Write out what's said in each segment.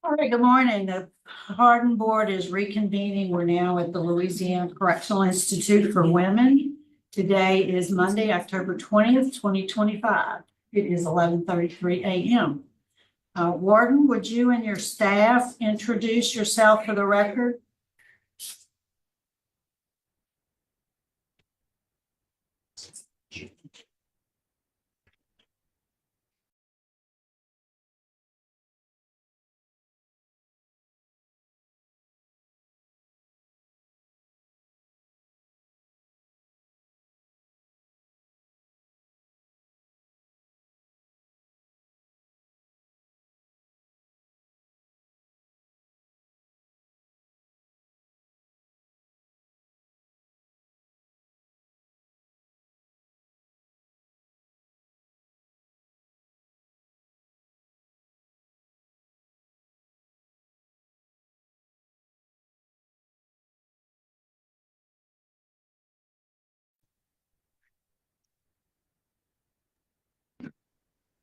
All right, good morning. The Pardon Board is reconvening. We're now at the Louisiana Correctional Institute for Women. Today is Monday, October 20th, 2025. It is 11:33 a.m. Warden, would you and your staff introduce yourself for the record?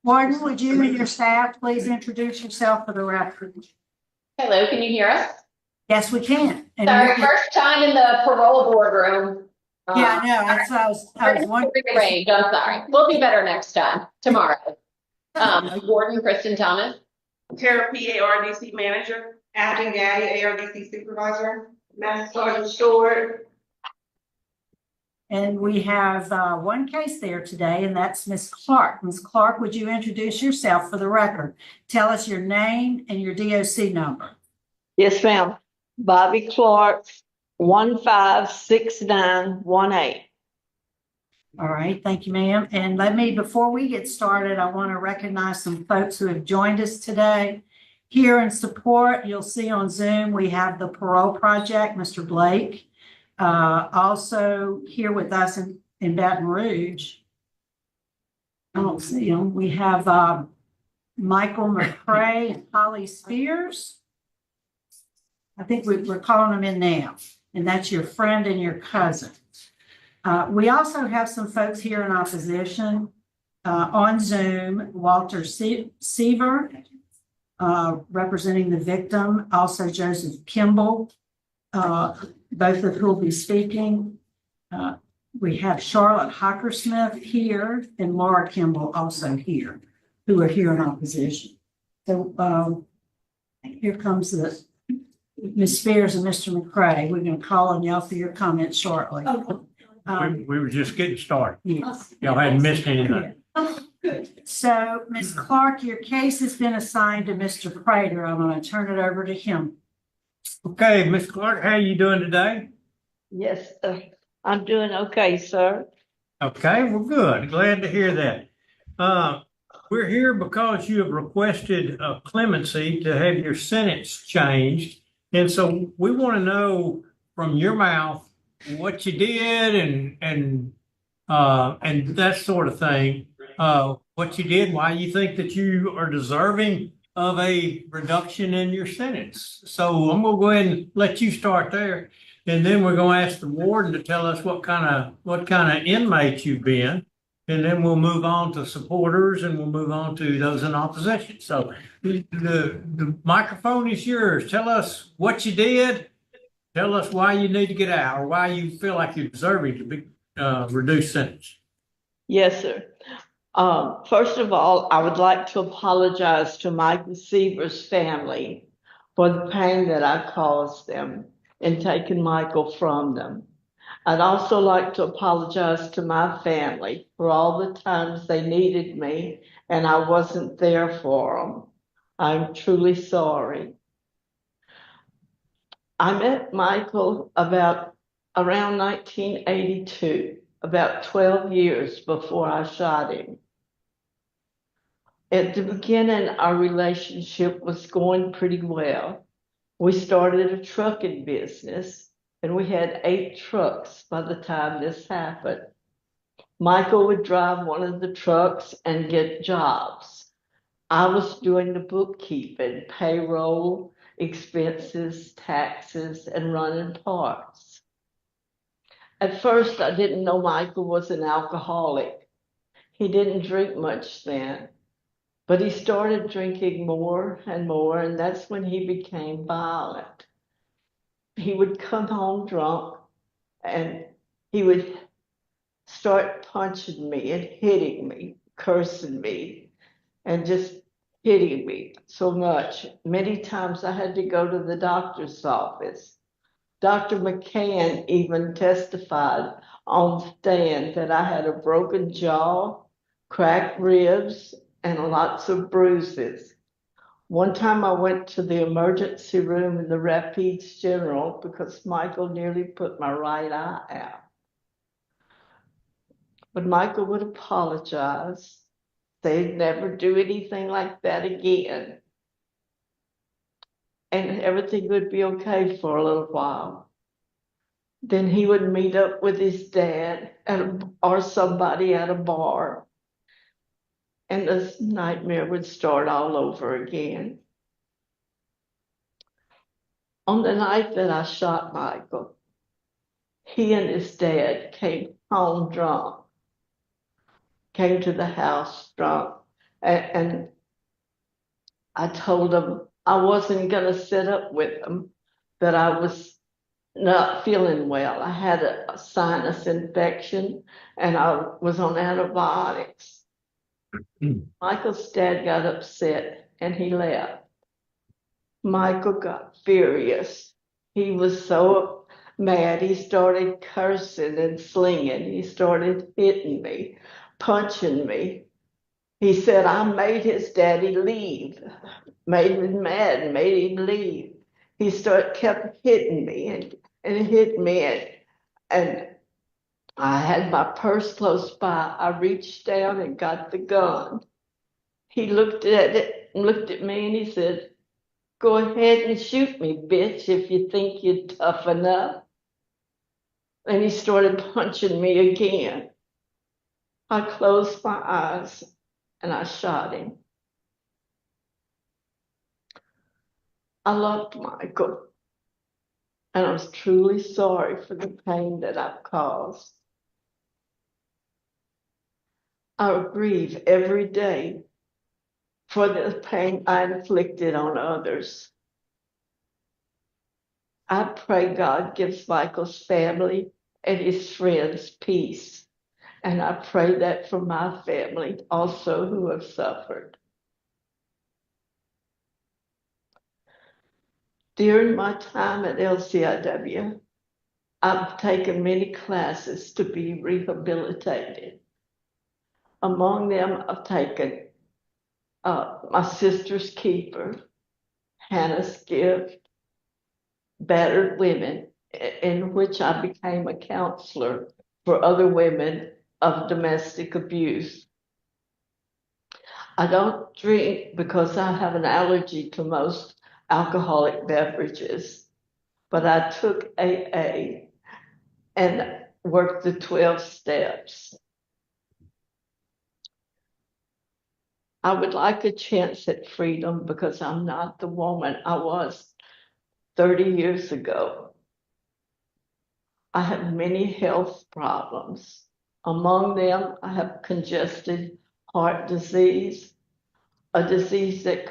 Warden, would you and your staff please introduce yourself for the record? Hello, can you hear us? Yes, we can. And Sorry, first time in the parole boardroom. yeah, I know. I was wondering. Rearranged. I'm sorry. We'll be better next time, tomorrow. Warden Kristen Thomas. Tara PA RDC manager. Acting Gaddy ARDC supervisor. Master Sergeant Stewart. And we have one case there today, and that's Ms. Clark. Ms. Clark, would you introduce yourself for the record? Tell us your name and your DOC number. Yes, ma'am. Bobby Clark, 156918. All right, thank you, ma'am. And before we get started, I want to recognize some folks who have joined us today. Here in support, you'll see on Zoom, we have the Parole Project, Mr. Blake. Also here with us in Baton Rouge, I don't see him. We have Michael McCrae and Holly Spears. I think we're calling them in now, and that's your friend and your cousin. We also have some folks here in opposition on Zoom. Walter Seaver, representing the victim, also Joseph Kimball, both of who will be speaking. We have Charlotte Hockersmith here and Laura Kimball also here, who are here in opposition. So here comes Ms. Spears and Mr. McCrae. We're going to call on y'all for your comments shortly. We were just getting started. Yes. Y'all hadn't missed anything. So, Ms. Clark, your case has been assigned to Mr. Prater. I'm going to turn it over to him. Okay, Ms. Clark, how you doing today? Yes, I'm doing okay, sir. Okay, well, good. Glad to hear that. We're here because you have requested clemency to have your sentence changed. And so we want to know from your mouth what you did and that sort of thing. What you did, why you think that you are deserving of a reduction in your sentence. So I'm gonna go ahead and let you start there. And then we're gonna ask the warden to tell us what kind of inmate you've been. And then we'll move on to supporters and we'll move on to those in opposition. So the microphone is yours. Tell us what you did. Tell us why you need to get out or why you feel like you're deserving to be reduced sentence. Yes, sir. First of all, I would like to apologize to Michael Seaver's family for the pain that I caused them in taking Michael from them. I'd also like to apologize to my family for all the times they needed me and I wasn't there for them. I'm truly sorry. I met Michael around 1982, about 12 years before I shot him. At the beginning, our relationship was going pretty well. We started a trucking business and we had 8 trucks by the time this happened. Michael would drive one of the trucks and get jobs. I was doing the bookkeeping, payroll, expenses, taxes, and running parts. At first, I didn't know Michael was an alcoholic. He didn't drink much then, But he started drinking more and more, and that's when he became violent. He would come home drunk and he would start punching me and hitting me, cursing me, and just hitting me so much. Many times I had to go to the doctor's office. Dr. McCann even testified on the stand that I had a broken jaw, cracked ribs, and lots of bruises. One time I went to the emergency room in the Rapides General because Michael nearly put my right eye out. But Michael would apologize. They'd never do anything like that again. And everything would be okay for a little while. Then he would meet up with his dad or somebody at a bar. And this nightmare would start all over again. On the night that I shot Michael, he and his dad came home drunk, came to the house drunk, and I told them I wasn't going to sit up with them, that I was not feeling well. I had a sinus infection and I was on antibiotics. Michael's dad got upset and he left. Michael got furious. He was so mad, he started cursing and slinging. He started hitting me, punching me. He said I made his daddy leave, made him mad, and made him leave. He kept hitting me and hit me, and I had my purse close by. I reached down and got the gun. He looked at it, looked at me, and he said, "Go ahead and shoot me, bitch, if you think you're tough enough." And he started punching me again. I closed my eyes and I shot him. I loved Michael, and I was truly sorry for the pain that I've caused. I grieve every day for the pain I inflicted on others. I pray God gives Michael's family and his friends peace. And I pray that for my family also who have suffered. During my time at LCIW, I've taken many classes to be rehabilitated. Among them, I've taken My Sister's Keeper, Hannah's Gift, Battered Women, in which I became a counselor for other women of domestic abuse. I don't drink because I have an allergy to most alcoholic beverages, but I took AA and worked the 12 steps. I would like a chance at freedom because I'm not the woman I was 30 years ago. I have many health problems. Among them, I have congested heart disease, an eye disease that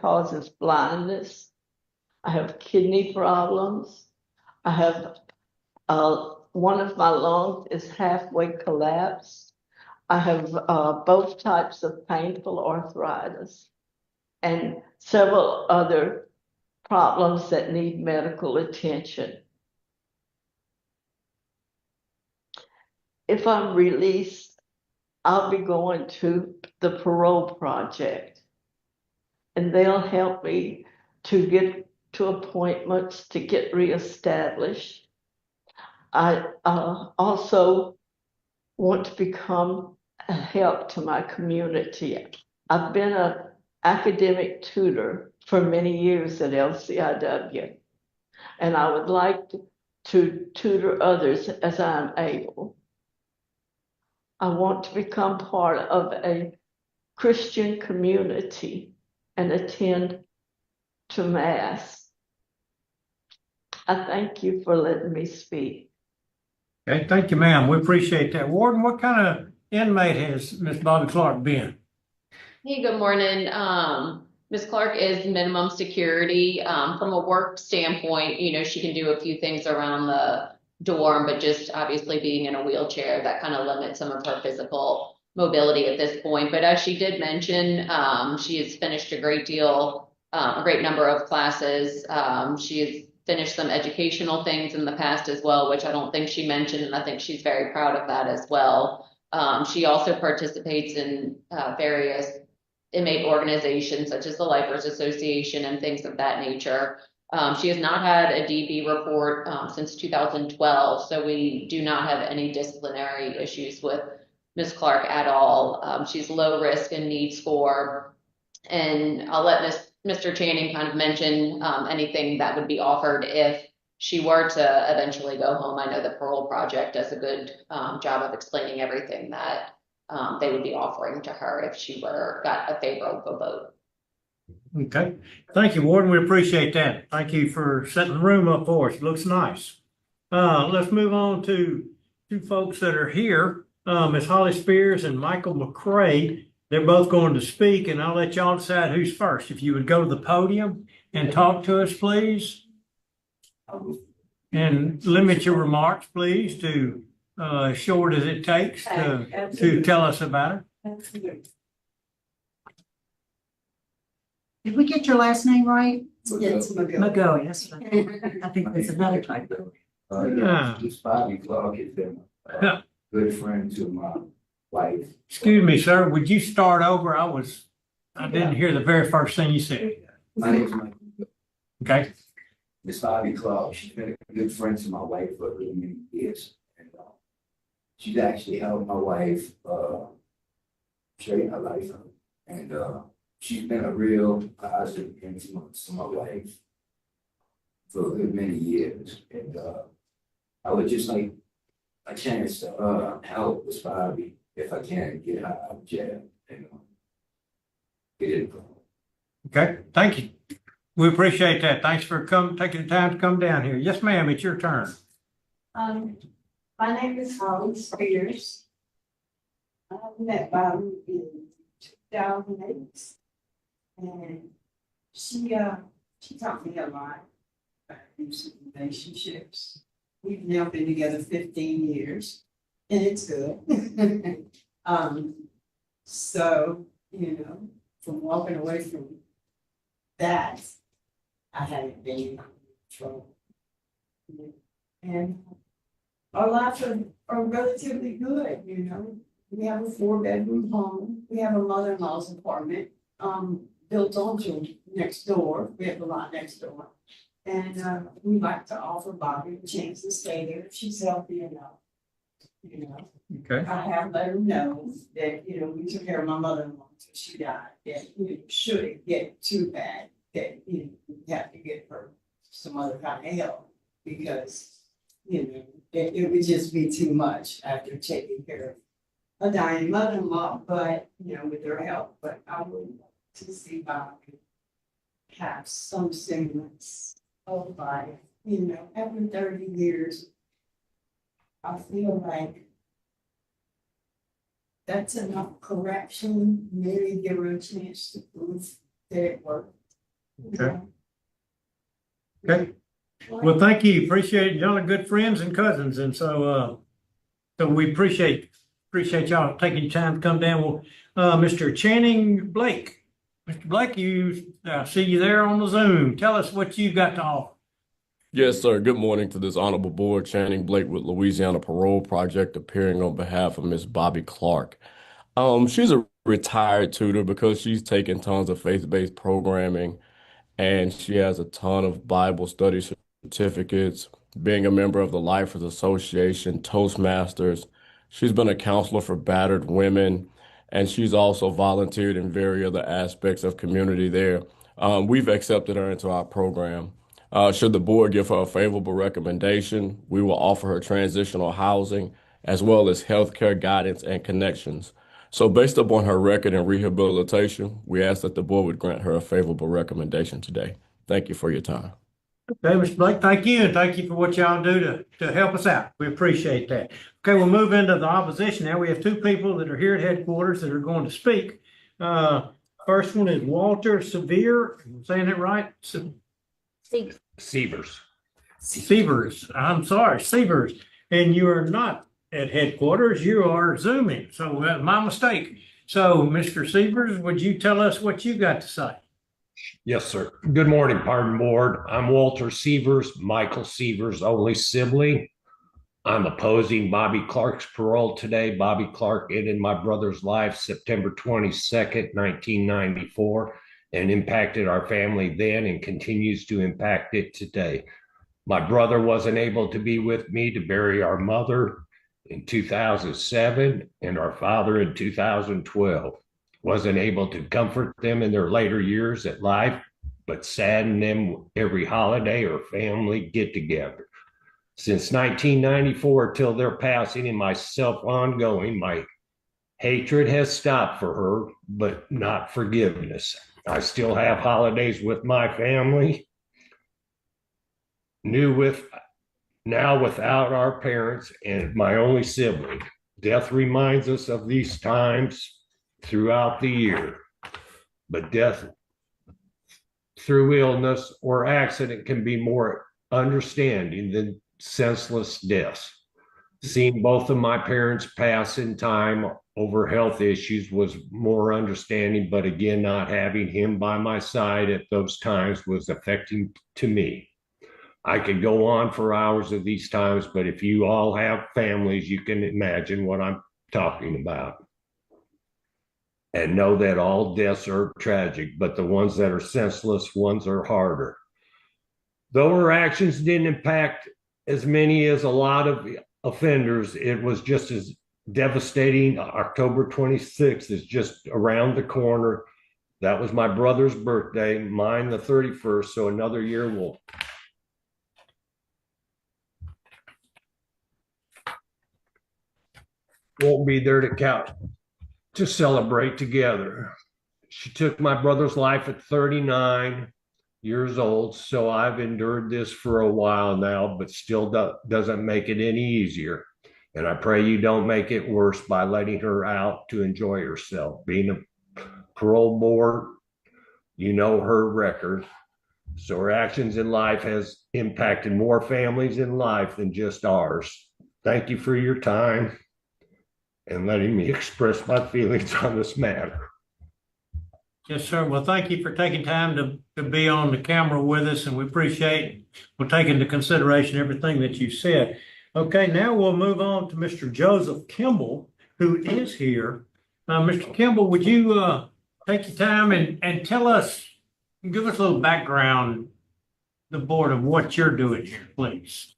causes blindness. I have kidney problems. I have one of my lungs is halfway collapsed. I have both types of painful arthritis and several other problems that need medical attention. If I'm released, I'll be going to the parole project, and they'll help me to get to appointments to get reestablished. I also want to become a help to my community. I've been an academic tutor for many years at LCIW, and I would like to tutor others as I'm able. I want to become part of a Christian community and attend to Mass. I thank you for letting me speak. Okay, thank you, ma'am. We appreciate that. Warden, what kind of inmate has Miss Bobby Clark been? Hey, good morning. Ms. Clark is minimum security. From a work standpoint, she can do a few things around the dorm, but just obviously being in a wheelchair, that kind of limits some of her physical mobility at this point. But as she did mention, she has finished a great number of classes. She has finished some educational things in the past as well, which I don't think she mentioned, and I think she's very proud of that as well. She also participates in various inmate organizations such as the Lifers Association and things of that nature. She has not had a DB report since 2012, so we do not have any disciplinary issues with Ms. Clark at all. She's low risk and need score, and I'll let Mr. Channing kind of mention anything that would be offered if she were to eventually go home. I know the Parole Project does a good job of explaining everything that they would be offering to her if she got a favorable vote. Okay. Thank you, Warden. We appreciate that. Thank you for setting the room up for us. It looks nice. Let's move on to two folks that are here. Ms. Holly Spears and Michael McCray. They're both going to speak, and I'll let y'all decide who's first. If you would go to the podium and talk to us, please. And limit your remarks, please, to short as it takes to tell us about it. Absolutely. Did we get your last name right? It's McGoey. That's right. I think there's another typo. This Bobby Clark has been a good friend to my wife. Excuse me, sir. Would you start over? I didn't hear the very first thing you said. My name is Michael. Okay. Miss Bobby Clark, she's been a good friend to my wife for really many years. And she's actually helped my wife straighten her life out. And she's been a real positive influence to my wife for a good many years. And I would just like a chance to help Miss Bobby if I can get her out of jail and get it going. Okay. Thank you. We appreciate that. Thanks for taking the time to come down here. Yes, ma'am. It's your turn. My name is Holly Spears. I met Bobby in 2008. And she taught me a lot about abusive relationships. We've now been together 15 years, and it's good. So, from walking away from that, I haven't been in trouble. And our lives are relatively good, We have a 4-bedroom home. We have a mother-in-law's apartment, built onto next door. We have a lot next door. And we like to offer Bobby a chance to stay there if she's healthy enough. Okay. I have let her know that, we took care of my mother-in-law until she died. That, should it get too bad, that, we have to get her some other kind of help because, it would just be too much after taking care of a dying mother-in-law, but, with her help. But I would like to see Bobby have some semblance of life, after 30 years. I feel like that's enough correction, maybe give her a chance to prove that it worked. Okay. Okay. Well, thank you. Appreciate it. Y'all are good friends and cousins. And so we appreciate y'all taking time to come down. Well, Mr. Channing Blake. Mr. Blake, see you there on the Zoom. Tell us what you got to offer. Yes, sir. Good morning to this honorable board. Channing Blake with Louisiana Parole Project, appearing on behalf of Miss Bobby Clark. She's a retired tutor because she's taken tons of faith-based programming, and she has a ton of Bible study certificates, being a member of the Lifers Association, Toastmasters. She's been a counselor for battered women, and she's also volunteered in various other aspects of community there. We've accepted her into our program. Should the board give her a favorable recommendation, we will offer her transitional housing as well as healthcare guidance and connections. So based upon her record in rehabilitation, we ask that the board would grant her a favorable recommendation today. Thank you for your time. Okay, Mr. Blake, thank you. And thank you for what y'all do to help us out. We appreciate that. Okay, we'll move into the opposition now. We have two people that are here at headquarters that are going to speak. First one is Walter Severe, am I saying it right? Severs. Severs, I'm sorry, Severs. And you are not at headquarters, you are Zooming, so my mistake. So, Mr. Severs, would you tell us what you got to say? Yes, sir. Good morning, pardon board. I'm Walter Severs, Michael Severs' only sibling. I'm opposing Bobby Clark's parole today. Bobby Clark ended my brother's life September 22nd, 1994, and impacted our family then and continues to impact it today. My brother wasn't able to be with me to bury our mother in 2007 and our father in 2012. Wasn't able to comfort them in their later years at life, but sadden them every holiday or family get together. Since 1994 till their passing and myself ongoing, my hatred has stopped for her, but not forgiveness. I still have holidays with my family. Now without our parents and my only sibling. Death reminds us of these times throughout the year, but death through illness or accident can be more understanding than senseless deaths. Seeing both of my parents pass in time over health issues was more understanding, but again, not having him by my side at those times was affecting to me. I could go on for hours of these times, but if you all have families, you can imagine what I'm talking about. And know that all deaths are tragic, but the ones that are senseless ones are harder. Though her actions didn't impact as many as a lot of offenders, it was just as devastating. October 26th is just around the corner. That was my brother's birthday, mine the 31st, so another year won't be there to celebrate together. She took my brother's life at 39 years old, so I've endured this for a while now, but still doesn't make it any easier. And I pray you don't make it worse by letting her out to enjoy herself. Being a parole board, you know her record. So her actions in life has impacted more families in life than just ours. Thank you for your time and letting me express my feelings on this matter. Yes, sir. Well, thank you for taking time to be on the camera with us, and we appreciate, we'll take into consideration everything that you said. Okay, now we'll move on to Mr. Joseph Kimball, who is here. Mr. Kimball, would you take your time and tell us, give us a little background, the board, of what you're doing here, please.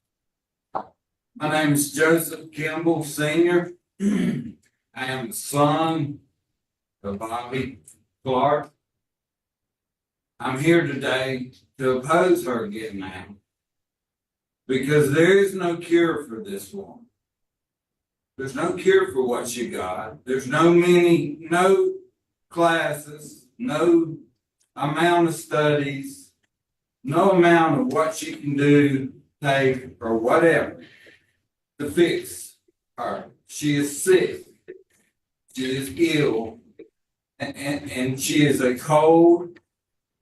My name is Joseph Kimball, Sr. I am the son of Bobby Clark. I'm here today to oppose her getting out because there is no cure for this woman. There's no cure for what she got. There's no classes, no amount of studies, no amount of what she can do, take, or whatever to fix her. She is sick. She is ill. And she is a cold,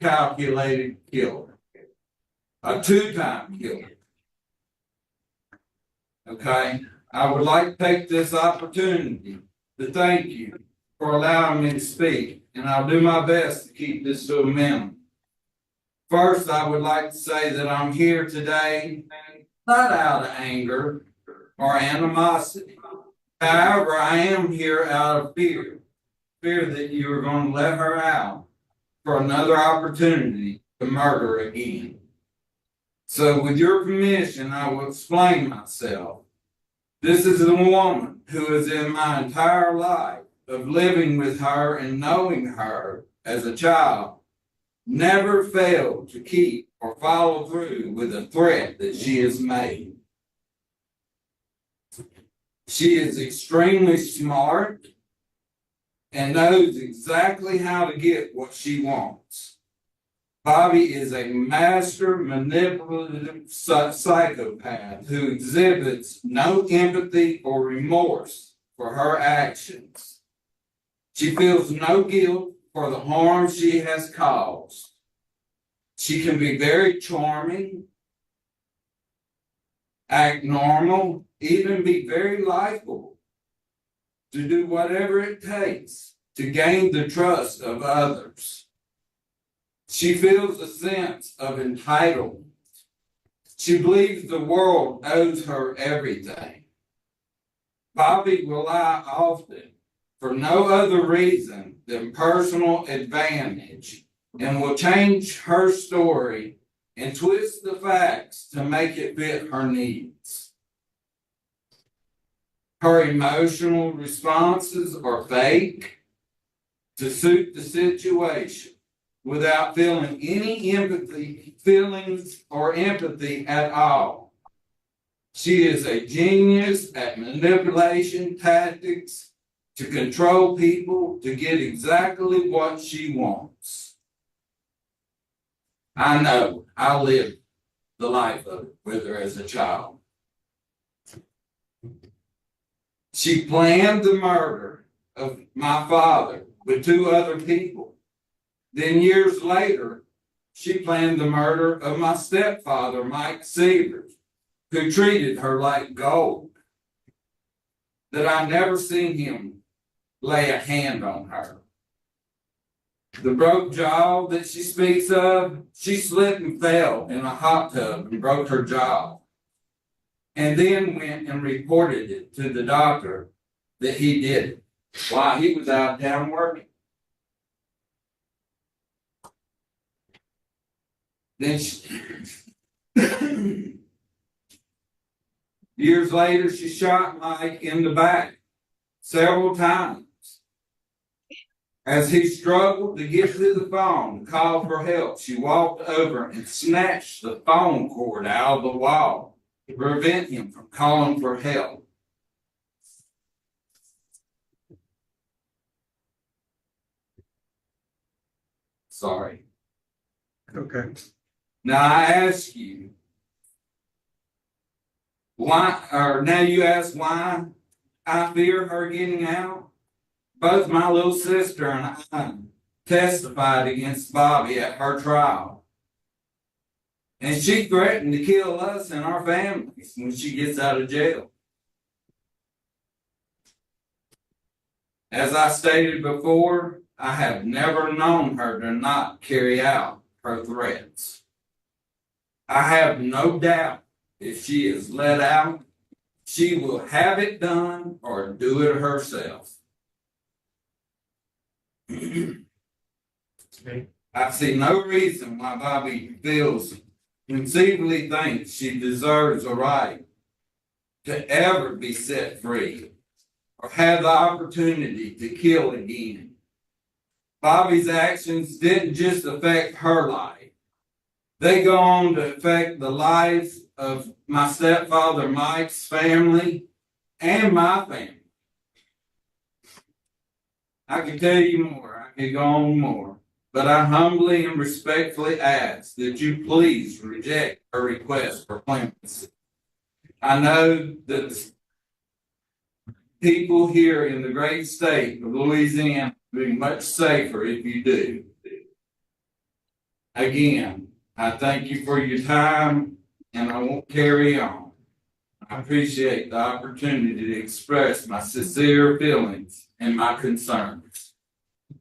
calculated killer. A two-time killer. Okay? I would like to take this opportunity to thank you for allowing me to speak. And I'll do my best to keep this to a minimum. First, I would like to say that I'm here today not out of anger or animosity. However, I am here out of fear that you are going to let her out for another opportunity to murder again. So with your permission, I will explain myself. This is a woman who is in my entire life of living with her and knowing her as a child, never failed to keep or follow through with a threat that she has made. She is extremely smart and knows exactly how to get what she wants. Bobby is a master manipulative psychopath who exhibits no empathy or remorse for her actions. She feels no guilt for the harm she has caused. She can be very charming, act normal, even be very likable, to do whatever it takes to gain the trust of others. She feels a sense of entitlement. She believes the world owes her everything. Bobby will lie often for no other reason than personal advantage and will change her story and twist the facts to make it fit her needs. Her emotional responses are fake to suit the situation without feeling any feelings or empathy at all. She is a genius at manipulation tactics to control people to get exactly what she wants. I know, I lived the life of it with her as a child. She planned the murder of my father with 2 other people. Then years later, she planned the murder of my stepfather, Mike Severs, who treated her like gold. That I never seen him lay a hand on her. The broke jaw that she speaks of, she slipped and fell in a hot tub and broke her jaw. And then went and reported it to the doctor that he did it while he was out of town working. Then years later, she shot Mike in the back several times. As he struggled to get to the phone to call for help, she walked over and snatched the phone cord out of the wall to prevent him from calling for help. Sorry. Okay. Now I ask you, now you ask why I fear her getting out? Both my little sister and I testified against Bobby at her trial. And she threatened to kill us and our families when she gets out of jail. As I stated before, I have never known her to not carry out her threats. I have no doubt if she is let out, she will have it done or do it herself. I see no reason why Bobby conceivably thinks she deserves a right to ever be set free or have the opportunity to kill again. Bobby's actions didn't just affect her life. They go on to affect the lives of my stepfather Mike's family and my family. I can tell you more, I can go on more, but I humbly and respectfully ask that you please reject her request for clemency. I know that people here in the great state of Louisiana will be much safer if you do. Again, I thank you for your time, and I won't carry on. I appreciate the opportunity to express my sincere feelings and my concerns.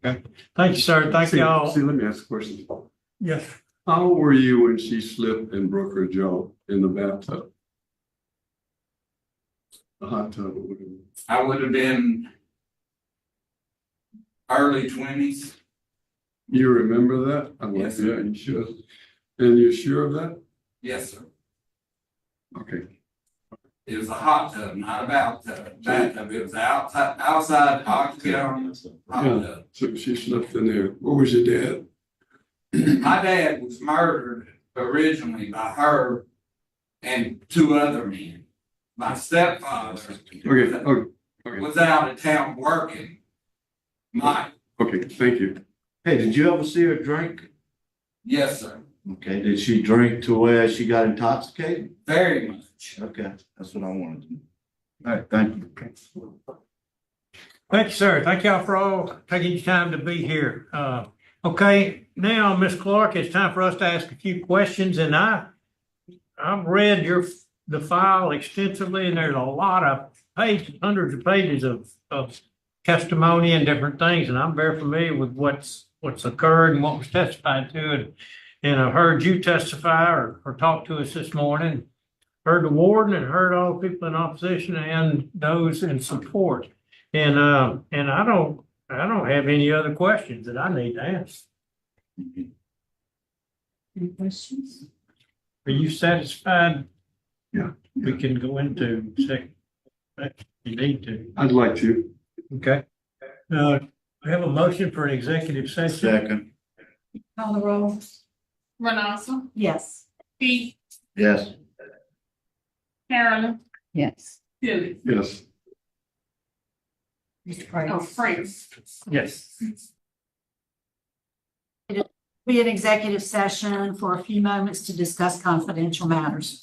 Thank you, sir. Thank you all. See, let me ask a question. Yes. How old were you when she slipped and broke her jaw in the bathtub? The hot tub or whatever. I would have been early 20s. You remember that? Yes, Yeah, sir. you should. And you're sure of that? Yes, sir. Okay. It was a hot tub, not a bathtub. It was outside octagon hot tub. So she slipped in there. What was your dad? My dad was murdered originally by her and 2 other men. My stepfather was out of town working. Okay, thank you. Hey, did you ever see her drink? Yes, sir. Okay, did she drink to where she got intoxicated? Very much. Okay, that's what I wanted to know. All right, thank you. Thank you, sir. Thank y'all for all taking your time to be here. Okay, now, Ms. Clark, it's time for us to ask a few questions, and I've read the file extensively, and there's a lot of pages, hundreds of pages of testimony and different things, and I'm very familiar with what's occurred and what was testified to, and I heard you testify or talk to us this morning, heard the warden and heard all the people in opposition and those in support. And I don't have any other questions that I need to ask. Any questions? Are you satisfied? Yeah. We can go into second, if you need to. I'd like to. Okay. We have a motion for an executive session. Second, Call the roll. Renassa, Yes. Pete, yes. Carolyn, Yes. Billy. Yes. Mr. Price. Oh, Frank. Yes. Be an executive session for a few moments to discuss confidential matters.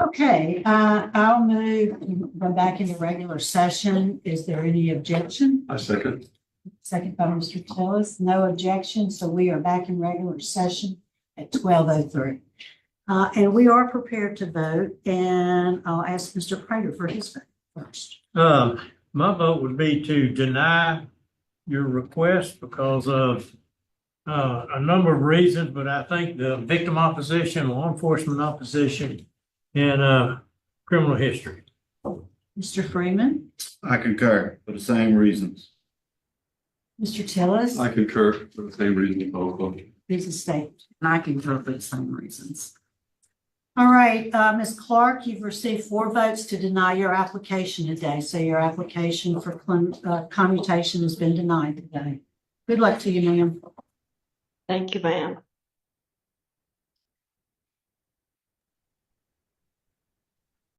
Okay, I'll go back into regular session. Is there any objection? I second. Second by Mr. Tillis, no objection, so we are back in regular session at 12:03. And we are prepared to vote, and I'll ask Mr. Prater for his vote first. My vote would be to deny your request because of a number of reasons, but I think the victim opposition, law enforcement opposition, and criminal history. Mr. Freeman, I concur for the same reasons. Mr. Tillis. I concur for the same reason also. He's a state, and I concur for the same reasons. All right, Ms. Clark, you've received 4 votes to deny your application today. So your application for commutation has been denied today. Good luck to you, ma'am. Thank you, ma'am.